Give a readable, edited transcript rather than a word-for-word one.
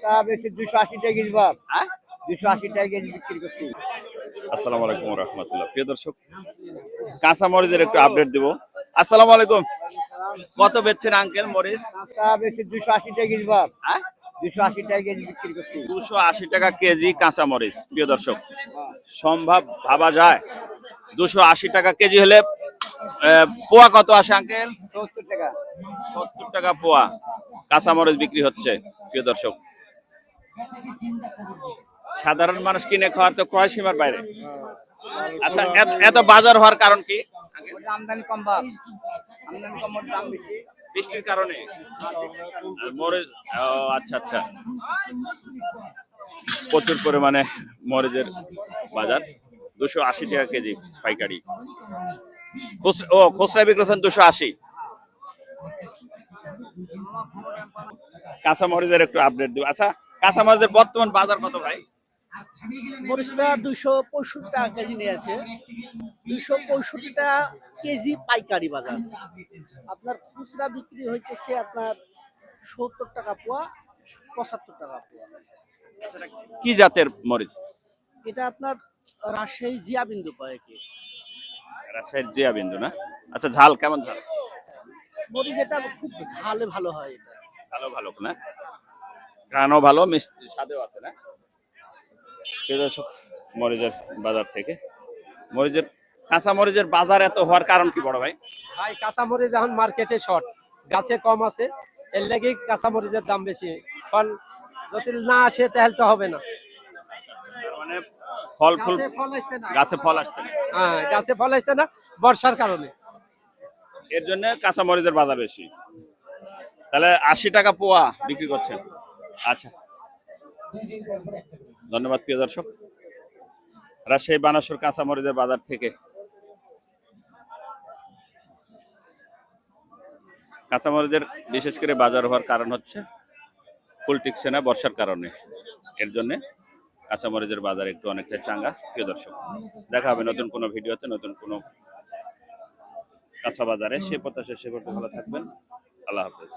তা বেশি 280 টাকা কেজি বাপ। হ্যাঁ 280 টাকা কেজি বিক্রি করছি। আসসালামু আলাইকুম রহমতুল্লাহ। প্রিয় দর্শক, কাঁচা মরিচের একটু আপডেট দিব। আসসালামু আলাইকুম। কত বেচছেন আঙ্কেল মরিচ? তা বেশি 280 টাকা কেজি বাপ। হ্যাঁ 280 টাকা কেজি বিক্রি করছি। 280 টাকা কেজি কাঁচা মরিচ। প্রিয় দর্শক, সম্ভব ভাবা যায় 280 টাকা কেজি হলে পোয়া কত আসে আঙ্কেল? 70 টাকা। 70 টাকা পোয়া কাঁচা মরিচ বিক্রি হচ্ছে। প্রিয় দর্শক, সাধারণ মানুষ কিনে খাওয়ার তো ক্রয় সীমার বাইরে। আচ্ছা, এত বাজার হওয়ার কারণ কি? ওটা আমদানি কম বাপ। আমদানি কম ওর দাম বেশি। বৃষ্টির কারণে মরিচ। ও আচ্ছা আচ্ছা, প্রচুর পরিমাণে মরিচের বাজার। 280 টাকা কেজি পাইকারি। খুচরা বিক্রি করছেন 280। কাঁচা মরিচের একটু আপডেট দিব। আচ্ছা, কাঁচা মরিচের বর্তমান বাজার কত ভাই? মরিচটা 265 টাকা কেজি নিয়ে আছে। 265 টাকা কেজি পাইকারি বাজার। আপনার খুচরা বিক্রি হইতেছে আপনার 70 টাকা পোয়া, 75 টাকা পোয়া। কি জাতের মরিচ? এটা আপনার রাজশাহী জিয়া বিন্দু কয়েকে। রাজশাহীর জিয়া বিন্দু না? আচ্ছা, ঝাল কেমন? ঝাল মরিচ এটা খুব ঝালে ভালো হয় এটা। ভালো ভালো না? ঘ্রাণও ভালো, মিষ্টি স্বাদেও আছে না? প্রিয় দর্শক, মরিচের বাজার থেকে মরিচের কাঁচা মরিচের বাজার এত হওয়ার কারণ কি বড় ভাই? ভাই কাঁচামরিচ এখন মার্কেটে শর্ট, গাছে কম আছে, এর লাগেই কাঁচামরিচের দাম বেশি। ফল যদি না আসে তাহলে তো হবে না। তার মানে ফল ফুল গাছে ফল আসছে না। গাছে ফল আসছে না, হ্যাঁ, গাছে ফল আসছে না বর্ষার কারণে। এর জন্য কাঁচা মরিচের বাজার বেশি। তাহলে 80 টাকা পোয়া বিক্রি করছেন। আচ্ছা, ধন্যবাদ। প্রিয় দর্শক, রাজশাহী বানাসুর কাঁচা মরিচের বাজার থেকে কাঁচামরিচের বিশেষ করে বাজার হওয়ার কারণ হচ্ছে ফুল টিকছে না বর্ষার কারণে। এর জন্য কাঁচামরিচের বাজার একটু অনেকটা চাঙ্গা। প্রিয় দর্শক, দেখা হবে নতুন কোনো ভিডিওতে, নতুন কোনো কাঁচা বাজারে। সে প্রত্যাশা, সে করতে ভালো থাকবেন। আল্লাহ হাফেজ।